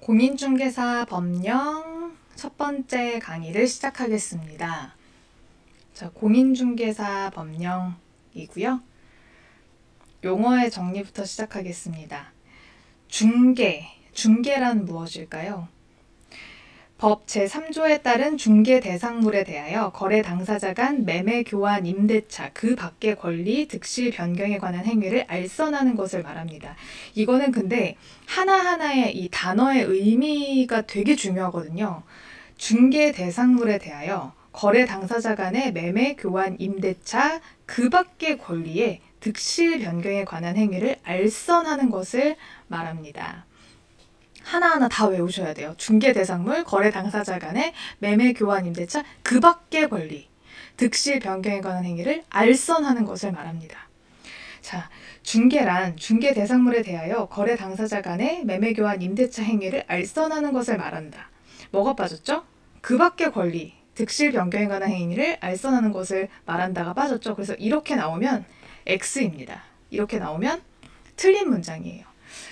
공인중개사 법령 첫 번째 강의를 시작하겠습니다. 자, 공인중개사 법령이고요. 용어의 정리부터 시작하겠습니다. 중개란 무엇일까요? 법 제3조에 따른 중개 대상물에 대하여 거래 당사자 간 매매, 교환, 임대차, 그 밖의 권리, 득실, 변경에 관한 행위를 알선하는 것을 말합니다. 이거는 근데 하나하나의 이 단어의 의미가 되게 중요하거든요. 중개 대상물에 대하여 거래 당사자 간의 매매, 교환, 임대차, 그 밖의 권리에 득실, 변경에 관한 행위를 알선하는 것을 말합니다. 하나하나 다 외우셔야 돼요. 중개 대상물, 거래 당사자 간의 매매, 교환, 임대차, 그 밖의 권리, 득실, 변경에 관한 행위를 알선하는 것을 말합니다. 자, 중개란 중개 대상물에 대하여 거래 당사자 간의 매매, 교환, 임대차 행위를 알선하는 것을 말한다. 뭐가 빠졌죠? 그 밖의 권리, 득실, 변경에 관한 행위를 알선하는 것을 말한다가 빠졌죠. 그래서 이렇게 나오면 X입니다. 이렇게 나오면 틀린 문장이에요.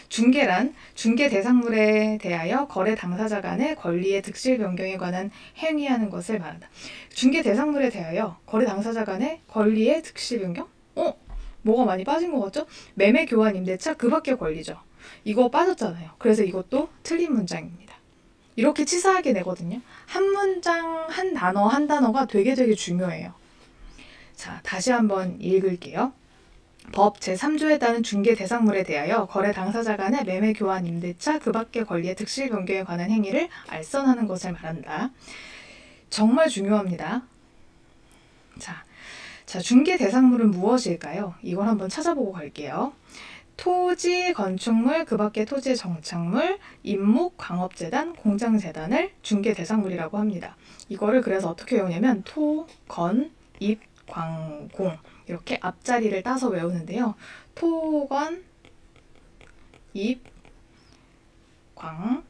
중개란 중개 대상물에 대하여 거래 당사자 간의 권리의 득실 변경에 관한 행위하는 것을 말한다. 중개 대상물에 대하여 거래 당사자 간의 권리의 득실 변경? 뭐가 많이 빠진 것 같죠? 매매, 교환, 임대차, 그 밖의 권리죠. 이거 빠졌잖아요. 그래서 이것도 틀린 문장입니다. 이렇게 치사하게 내거든요. 한 문장, 한 단어가 되게 중요해요. 자, 다시 한번 읽을게요. 법 제3조에 따른 중개 대상물에 대하여 거래 당사자 간의 매매, 교환, 임대차, 그 밖의 권리의 득실 변경에 관한 행위를 알선하는 것을 말한다. 정말 중요합니다. 자, 중개 대상물은 무엇일까요? 이걸 한번 찾아보고 갈게요. 토지, 건축물, 그 밖의 토지의 정착물, 임목, 광업재단, 공장재단을 중개 대상물이라고 합니다. 이거를 그래서 어떻게 외우냐면 토, 건, 입, 광, 공 이렇게 앞자리를 따서 외우는데요. 토, 건, 입, 광,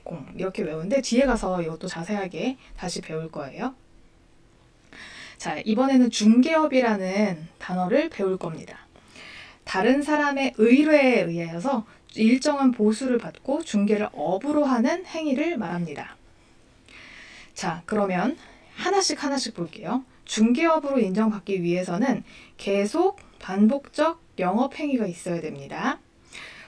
공 이렇게 외우는데 뒤에 가서 이것도 자세하게 다시 배울 거예요. 자, 이번에는 중개업이라는 단어를 배울 겁니다. 다른 사람의 의뢰에 의하여서 일정한 보수를 받고 중개를 업으로 하는 행위를 말합니다. 자, 그러면 하나씩 볼게요. 중개업으로 인정받기 위해서는 계속 반복적 영업행위가 있어야 됩니다.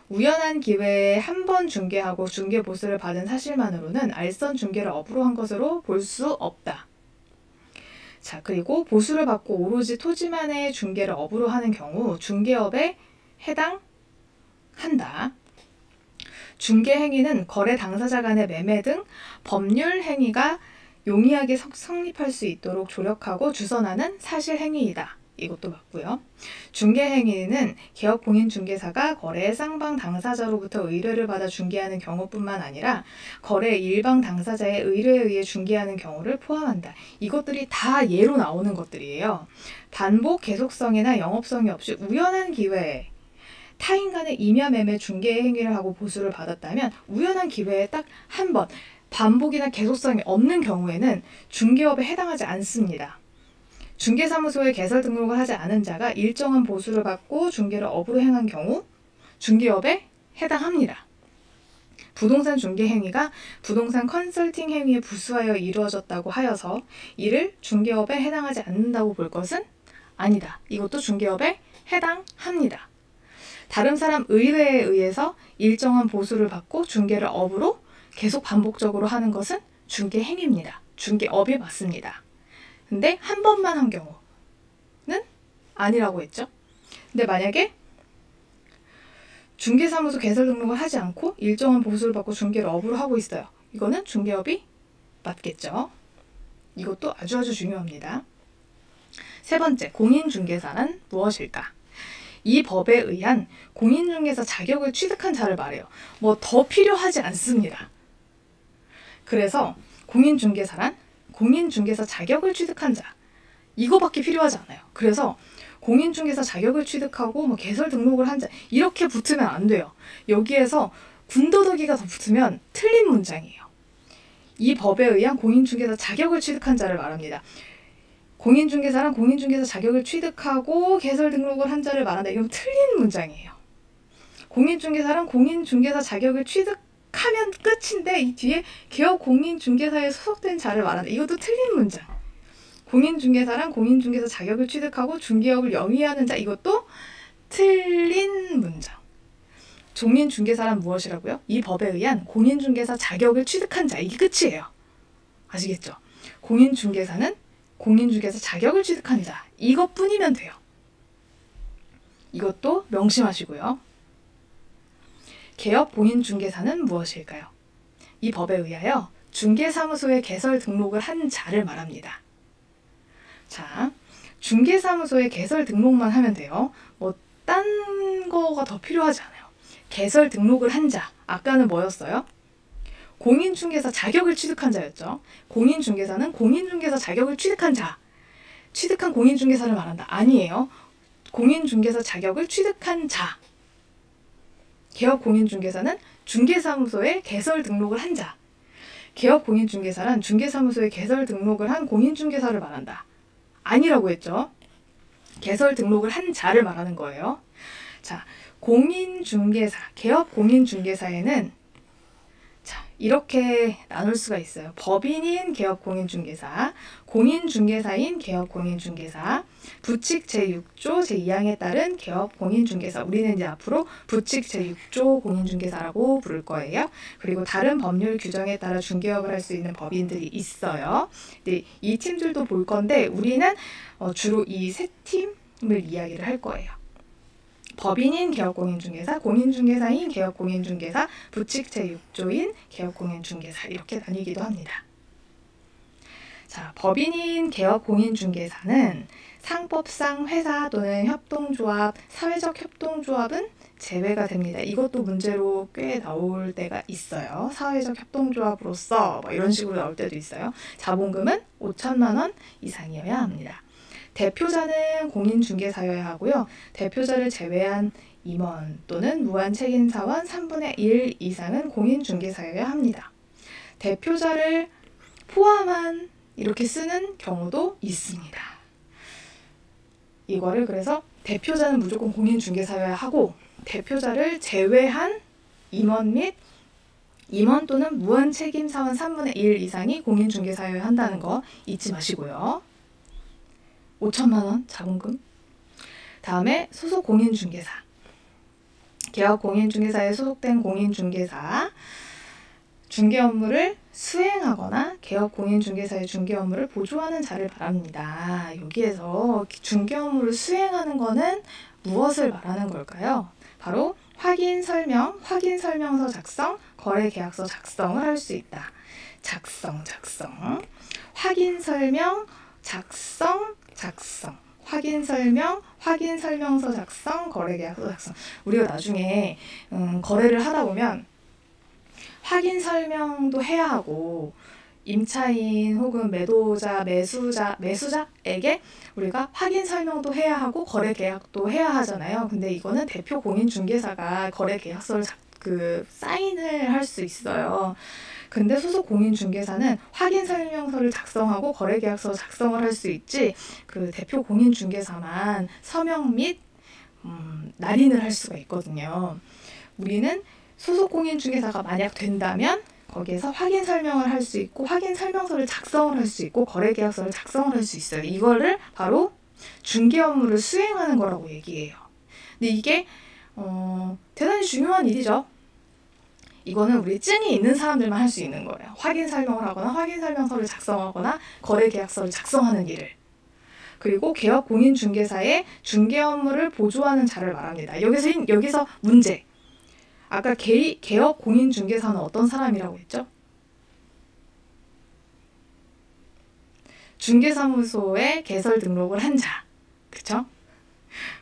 우연한 기회에 한 번 중개하고 중개 보수를 받은 사실만으로는 알선 중개를 업으로 한 것으로 볼 수 없다. 자, 그리고 보수를 받고 오로지 토지만의 중개를 업으로 하는 경우 중개업에 해당한다. 중개 행위는 거래 당사자 간의 매매 등 법률 행위가 용이하게 성립할 수 있도록 조력하고 주선하는 사실 행위이다. 이것도 맞고요. 중개 행위는 개업 공인중개사가 거래의 쌍방 당사자로부터 의뢰를 받아 중개하는 경우뿐만 아니라 거래의 일방 당사자의 의뢰에 의해 중개하는 경우를 포함한다. 이것들이 다 예로 나오는 것들이에요. 반복 계속성이나 영업성이 없이 우연한 기회에 타인 간의 임야 매매 중개 행위를 하고 보수를 받았다면 우연한 기회에 딱 한 번 반복이나 계속성이 없는 경우에는 중개업에 해당하지 않습니다. 중개사무소에 개설 등록을 하지 않은 자가 일정한 보수를 받고 중개를 업으로 행한 경우 중개업에 해당합니다. 부동산 중개 행위가 부동산 컨설팅 행위에 부수하여 이루어졌다고 하여서 이를 중개업에 해당하지 않는다고 볼 것은 아니다. 이것도 중개업에 해당합니다. 다른 사람 의뢰에 의해서 일정한 보수를 받고 중개를 업으로 계속 반복적으로 하는 것은 중개 행위입니다. 중개업이 맞습니다. 근데 한 번만 한 경우는 아니라고 했죠. 근데 만약에 중개사무소 개설 등록을 하지 않고 일정한 보수를 받고 중개를 업으로 하고 있어요. 이거는 중개업이 맞겠죠. 이것도 아주 중요합니다. 세 번째, 공인중개사란 무엇일까? 이 법에 의한 공인중개사 자격을 취득한 자를 말해요. 뭐 더 필요하지 않습니다. 그래서 공인중개사란 공인중개사 자격을 취득한 자 이거밖에 필요하지 않아요. 그래서 공인중개사 자격을 취득하고 뭐 개설 등록을 한 자 이렇게 붙으면 안 돼요. 여기에서 군더더기가 더 붙으면 틀린 문장이에요. 이 법에 의한 공인중개사 자격을 취득한 자를 말합니다. 공인중개사란 공인중개사 자격을 취득하고 개설 등록을 한 자를 말한다. 이건 틀린 문장이에요. 공인중개사란 공인중개사 자격을 취득 하면 끝인데 이 뒤에 개업 공인중개사에 소속된 자를 말한다. 이것도 틀린 문장. 공인중개사란 공인중개사 자격을 취득하고 중개업을 영위하는 자. 이것도 틀린 문장. 공인중개사란 무엇이라고요? 이 법에 의한 공인중개사 자격을 취득한 자. 이게 끝이에요. 아시겠죠? 공인중개사는 공인중개사 자격을 취득한 자. 이것뿐이면 돼요. 이것도 명심하시고요. 개업 공인중개사는 무엇일까요? 이 법에 의하여 중개사무소에 개설 등록을 한 자를 말합니다. 자, 중개사무소에 개설 등록만 하면 돼요. 뭐 딴 거가 더 필요하지 않아요. 개설 등록을 한 자. 아까는 뭐였어요? 공인중개사 자격을 취득한 자였죠. 공인중개사는 공인중개사 자격을 취득한 자. 취득한 공인중개사를 말한다. 아니에요. 공인중개사 자격을 취득한 자. 개업 공인중개사는 중개사무소에 개설 등록을 한 자. 개업 공인중개사란 중개사무소에 개설 등록을 한 공인중개사를 말한다. 아니라고 했죠. 개설 등록을 한 자를 말하는 거예요. 자, 공인중개사, 개업 공인중개사에는 자, 이렇게 나눌 수가 있어요. 법인인 개업 공인중개사, 공인중개사인 개업 공인중개사, 부칙 제6조 제2항에 따른 개업 공인중개사. 우리는 이제 앞으로 부칙 제6조 공인중개사라고 부를 거예요. 그리고 다른 법률 규정에 따라 중개업을 할 수 있는 법인들이 있어요. 근데 이 팀들도 볼 건데 우리는 주로 이 세 팀을 이야기를 할 거예요. 법인인 개업공인중개사, 공인중개사인 개업공인중개사, 부칙 제6조인 개업공인중개사 이렇게 나뉘기도 합니다. 자, 법인인 개업공인중개사는 상법상 회사 또는 협동조합, 사회적 협동조합은 제외가 됩니다. 이것도 문제로 꽤 나올 때가 있어요. 사회적 협동조합으로서 뭐 이런 식으로 나올 때도 있어요. 자본금은 5천만 원 이상이어야 합니다. 대표자는 공인중개사여야 하고요. 대표자를 제외한 임원 또는 무한책임사원 3분의 1 이상은 공인중개사여야 합니다. 대표자를 포함한 이렇게 쓰는 경우도 있습니다. 이거를 그래서 대표자는 무조건 공인중개사여야 하고 대표자를 제외한 임원 및 임원 또는 무한책임사원 3분의 1 이상이 공인중개사여야 한다는 거 잊지 마시고요. 5천만 원 자본금. 다음에 소속 공인중개사. 개업 공인중개사에 소속된 공인중개사. 중개 업무를 수행하거나 개업 공인중개사의 중개 업무를 보조하는 자를 말합니다. 여기에서 중개 업무를 수행하는 거는 무엇을 말하는 걸까요? 바로 확인 설명, 확인 설명서 작성, 거래 계약서 작성을 할 수 있다. 작성. 확인 설명, 작성. 확인 설명, 확인 설명서 작성, 거래 계약서 작성. 우리가 나중에 거래를 하다 보면 확인 설명도 해야 하고 임차인 혹은 매도자, 매수자에게 우리가 확인 설명도 해야 하고 거래 계약도 해야 하잖아요. 근데 이거는 대표 공인중개사가 거래 계약서를 사인을 할 수 있어요. 근데 소속 공인중개사는 확인 설명서를 작성하고 거래 계약서 작성을 할 수 있지 그 대표 공인중개사만 서명 및 날인을 할 수가 있거든요. 우리는 소속 공인중개사가 만약 된다면 거기에서 확인 설명을 할 수 있고 확인 설명서를 작성을 할 수 있고 거래 계약서를 작성을 할 수 있어요. 이거를 바로 중개 업무를 수행하는 거라고 얘기해요. 근데 이게 대단히 중요한 일이죠. 이거는 우리 증이 있는 사람들만 할 수 있는 거예요. 확인 설명을 하거나 확인 설명서를 작성하거나 거래 계약서를 작성하는 일을. 그리고 개업 공인중개사의 중개 업무를 보조하는 자를 말합니다. 여기서 문제. 아까 개업 공인중개사는 어떤 사람이라고 했죠? 중개사무소에 개설 등록을 한 자. 그쵸?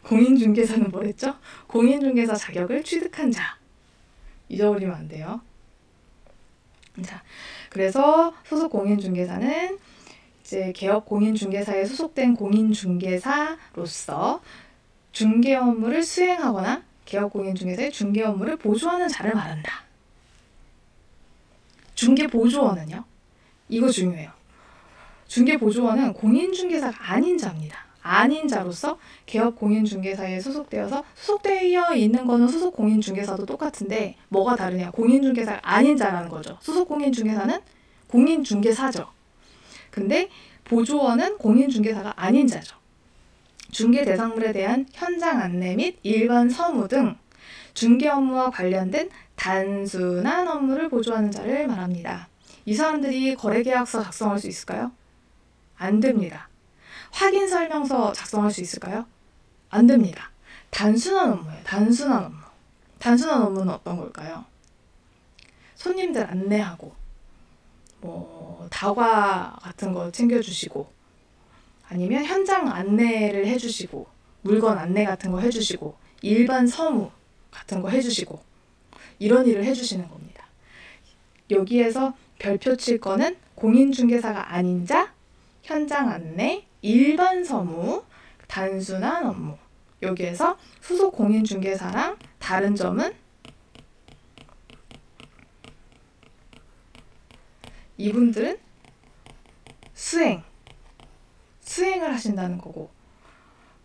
공인중개사는 뭐랬죠? 공인중개사 자격을 취득한 자. 잊어버리면 안 돼요. 자, 그래서 소속 공인중개사는 이제 개업 공인중개사에 소속된 공인중개사로서 중개 업무를 수행하거나 개업 공인중개사의 중개 업무를 보조하는 자를 말한다. 중개 보조원은요? 이거 중요해요. 중개 보조원은 공인중개사가 아닌 자입니다. 아닌 자로서 개업공인중개사에 소속되어서 소속되어 있는 거는 소속공인중개사도 똑같은데 뭐가 다르냐? 공인중개사가 아닌 자라는 거죠. 소속공인중개사는 공인중개사죠. 근데 보조원은 공인중개사가 아닌 자죠. 중개 대상물에 대한 현장 안내 및 일반 서무 등 중개 업무와 관련된 단순한 업무를 보조하는 자를 말합니다. 이 사람들이 거래계약서 작성할 수 있을까요? 안 됩니다. 확인 설명서 작성할 수 있을까요? 안 됩니다. 단순한 업무예요. 단순한 업무. 단순한 업무는 어떤 걸까요? 손님들 안내하고 다과 같은 거 챙겨주시고 아니면 현장 안내를 해주시고 물건 안내 같은 거 해주시고 일반 서무 같은 거 해주시고 이런 일을 해주시는 겁니다. 여기에서 별표 칠 거는 공인중개사가 아닌 자, 현장 안내, 일반 서무, 단순한 업무. 여기에서 소속 공인중개사랑 다른 점은 이분들은 수행을 하신다는 거고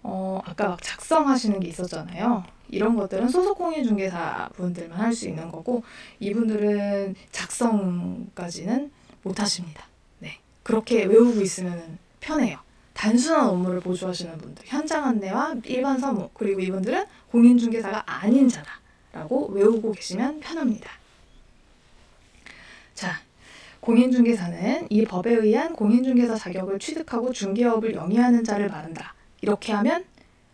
아까 막 작성하시는 게 있었잖아요. 이런 것들은 소속 공인중개사 분들만 할 수 있는 거고 이분들은 작성까지는 못 하십니다. 네, 그렇게 외우고 있으면 편해요. 단순한 업무를 보조하시는 분들, 현장 안내와 일반 서무, 그리고 이분들은 공인중개사가 아닌 자라고 외우고 계시면 편합니다. 자, 공인중개사는 이 법에 의한 공인중개사 자격을 취득하고 중개업을 영위하는 자를 말한다. 이렇게 하면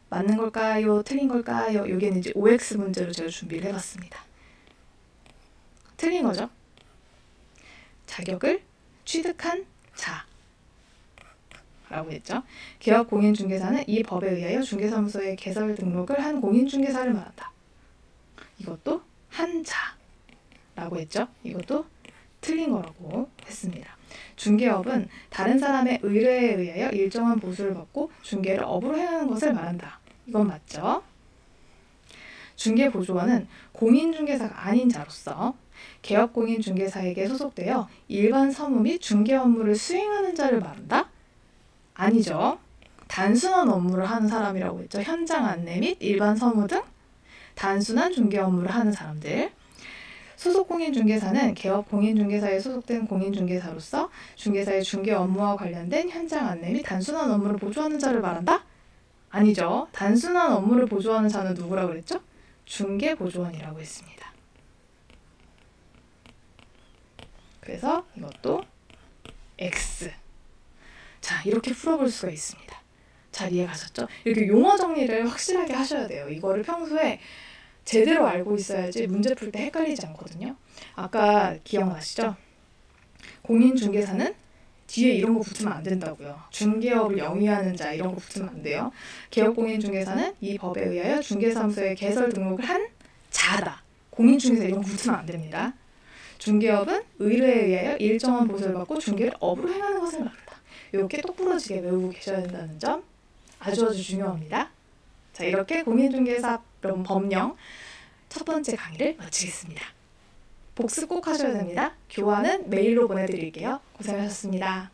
맞는 걸까요? 틀린 걸까요? 여기는 이제 OX 문제로 제가 준비를 해봤습니다. 틀린 거죠? 자격을 취득한 자라고 했죠. 개업 공인중개사는 이 법에 의하여 중개사무소에 개설 등록을 한 공인중개사를 말한다. 이것도 한 자라고 했죠. 이것도 틀린 거라고 했습니다. 중개업은 다른 사람의 의뢰에 의하여 일정한 보수를 받고 중개를 업으로 행하는 것을 말한다. 이건 맞죠? 중개보조원은 공인중개사가 아닌 자로서 개업공인중개사에게 소속되어 일반 서무 및 중개 업무를 수행하는 자를 말한다? 아니죠. 단순한 업무를 하는 사람이라고 했죠. 현장 안내 및 일반 서무 등 단순한 중개 업무를 하는 사람들. 소속 공인중개사는 개업 공인중개사에 소속된 공인중개사로서 중개사의 중개 업무와 관련된 현장 안내 및 단순한 업무를 보조하는 자를 말한다? 아니죠. 단순한 업무를 보조하는 자는 누구라고 그랬죠? 중개보조원이라고 했습니다. 그래서 이것도 X. 자, 이렇게 풀어볼 수가 있습니다. 잘 이해가셨죠? 이렇게 용어 정리를 확실하게 하셔야 돼요. 이거를 평소에 제대로 알고 있어야지 문제 풀 때 헷갈리지 않거든요. 아까 기억나시죠? 공인중개사는 뒤에 이런 거 붙으면 안 된다고요. 중개업을 영위하는 자 이런 거 붙으면 안 돼요. 개업공인중개사는 이 법에 의하여 중개사무소에 개설 등록을 한 자다. 공인중개사 이런 거 붙으면 안 됩니다. 중개업은 의뢰에 의하여 일정한 보수를 받고 중개를 업으로 행하는 것을 말한다. 이렇게 똑부러지게 외우고 계셔야 된다는 점 아주 중요합니다. 자, 이렇게 공인중개사 법령 첫 번째 강의를 마치겠습니다. 복습 꼭 하셔야 됩니다. 교환은 메일로 보내드릴게요. 고생하셨습니다.